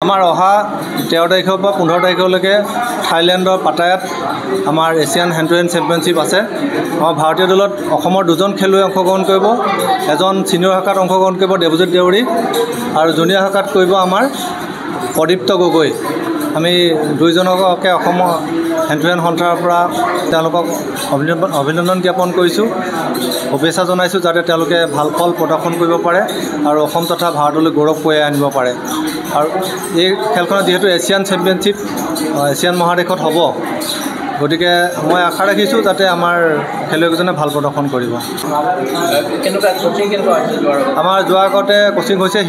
আমাৰ অহা 13 তাৰিখৰ পৰা 15 তাৰিখলৈকে থাইলেণ্ডৰ পাটায়াত আমাৰ Asian hand to hand championship আছে। আমাৰ ভাৰতীয় দলত অসমৰ 2জন খেলুৱৈ অংশগ্ৰহণ কৰিব। এজন ছিনিয়ৰ শাখাত অংশগ্ৰহণ কৰিব দেৱজিৎ দেউৰী আৰু জুনিয়ৰ শাখাত কৰিব আমাৰ প্ৰদীপ্ত গগৈ। আমি দুইজনকে অসমৰ হেণ্ড টু হেণ্ড সন্থাৰ পৰা তেওঁলোকক অভিনন্দন জ্ঞাপন কৰিছোঁ, শুভেচ্ছা জনাইছোঁ যাতে তেওঁলোকে ভাল ফল প্ৰদৰ্শন কৰিব পাৰে আৰু অসম তথা ভাৰতলৈ গৌৰৱ কঢ়িয়াই আনিব পাৰে। আৰু এই খেলখনত যিহেতু এছিয়ান চেম্পিয়নশ্বিপ এছিয়ান মহাদেশত হ'ব, গতিকে মই আশা ৰাখিছোঁ যাতে আমাৰ খেলুৱৈকেইজনে ভাল প্ৰদৰ্শন কৰিব। আমাৰ যোৱা আগতে কোচিং হৈছে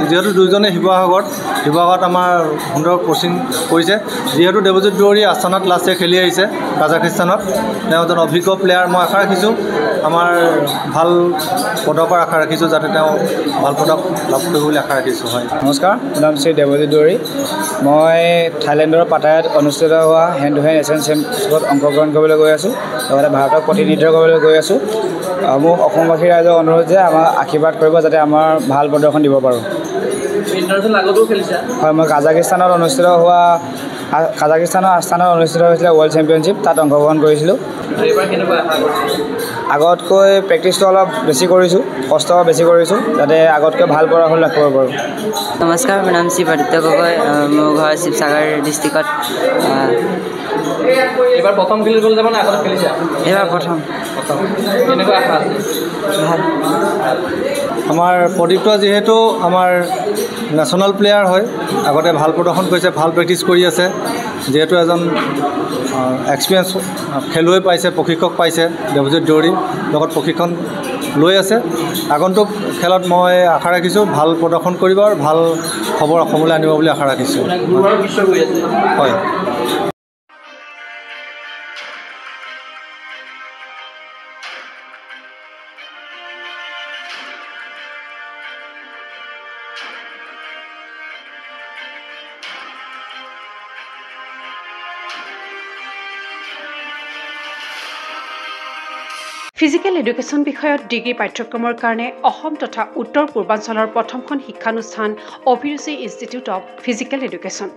যিহেতু দুইজনে শিৱসাগৰত আমাৰ সুন্দৰ কোচিং কৰিছে। যিহেতু দেৱজিৎ দেউৰী আস্থানাত লাষ্ট ইয়েৰ খেলি আহিছে কাজাখিস্তানত, তেওঁ এজন অভিজ্ঞ প্লেয়াৰ। মই আশা ৰাখিছোঁ আমাৰ ভাল পদকৰ আশা ৰাখিছোঁ, যাতে তেওঁ ভাল পদক লাভ কৰিব বুলি আশা ৰাখিছোঁ। হয়, নমস্কাৰ, মোৰ নাম শ্ৰী দেৱজিৎ দেউৰী। মই থাইলেণ্ডৰ পাটায়াত অনুষ্ঠিত হোৱা হেণ্ড টু হেণ্ড এছিয়ান চেম্পিয়নশ্বিপত অংশগ্ৰহণ কৰিবলৈ গৈ আছোঁ, লগতে ভাৰতক প্ৰতিনিধিত্ব কৰিবলৈ গৈ আছোঁ। মোক অসমবাসী ৰাইজক অনুৰোধ যে আমাক আশীৰ্বাদ কৰিব যাতে আমাৰ ভাল প্ৰদৰ্শন দিব পাৰোঁ। হয়, মই কাজাখিস্তানৰ আস্থানত অনুষ্ঠিত হৈছিলে ৱৰ্ল্ড চেম্পিয়নশ্বিপ, তাত অংশগ্ৰহণ কৰিছিলোঁ। আগতকৈ প্ৰেক্টিচটো অলপ বেছি কৰিছোঁ, কষ্ট বেছি কৰিছোঁ, যাতে আগতকৈ ভাল প্ৰদৰ্শন লাভ কৰিব পাৰোঁ। নমস্কাৰ, মোৰ নাম শ্ৰী প্ৰদীপ্ত গগৈ। মোৰ ঘৰ শিৱসাগৰ ডিষ্ট্ৰিক্টত। এইবাৰ প্ৰথম খেলিবলৈ যাব নে আগতে খেলিছা? এইবাৰ প্ৰথম। কেনেকুৱা আশা আছে? ভাল। আমাৰ প্ৰদীপ্ত যিহেতু আমাৰ নেশ্যনেল প্লেয়াৰ হয়, আগতে ভাল প্ৰদৰ্শন কৰিছে, ভাল প্ৰেক্টিচ কৰি আছে। যিহেতু এজন এক্সপিৰিয়েঞ্চ খেলুৱৈ পাইছে, প্ৰশিক্ষক পাইছে দেৱজিৎ দেউৰী, লগত প্ৰশিক্ষণ লৈ আছে। আগন্তুক খেলত মই আশা ৰাখিছোঁ ভাল প্ৰদৰ্শন কৰিব আৰু ভাল খবৰ অসমলৈ আনিব বুলি আশা ৰাখিছোঁ। হয়। ফিজিকেল এডুকেশ্যন বিষয়ত ডিগ্ৰী পাঠ্যক্ৰমৰ কাৰণে অসম তথা উত্তৰ পূৰ্বাঞ্চলৰ প্ৰথমখন শিক্ষানুষ্ঠান অভিৰুচি ইনষ্টিটিউট অৱ ফিজিকেল এডুকেশ্যন।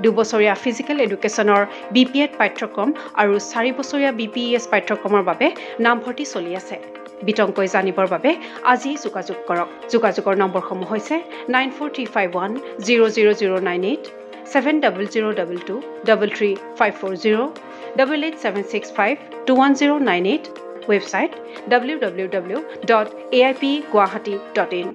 2 বছৰীয়া ফিজিকেল এডুকেশ্যনৰ BPEd পাঠ্যক্ৰম আৰু 4 বছৰীয়া BPES পাঠ্যক্ৰমৰ বাবে নামভৰ্তি চলি আছে। বিতংকৈ জানিবৰ বাবে আজিয়েই যোগাযোগ কৰক। যোগাযোগৰ নম্বৰসমূহ হৈছে 9435100098, 7002 33540, 88765210998, website www.aipguwahati.in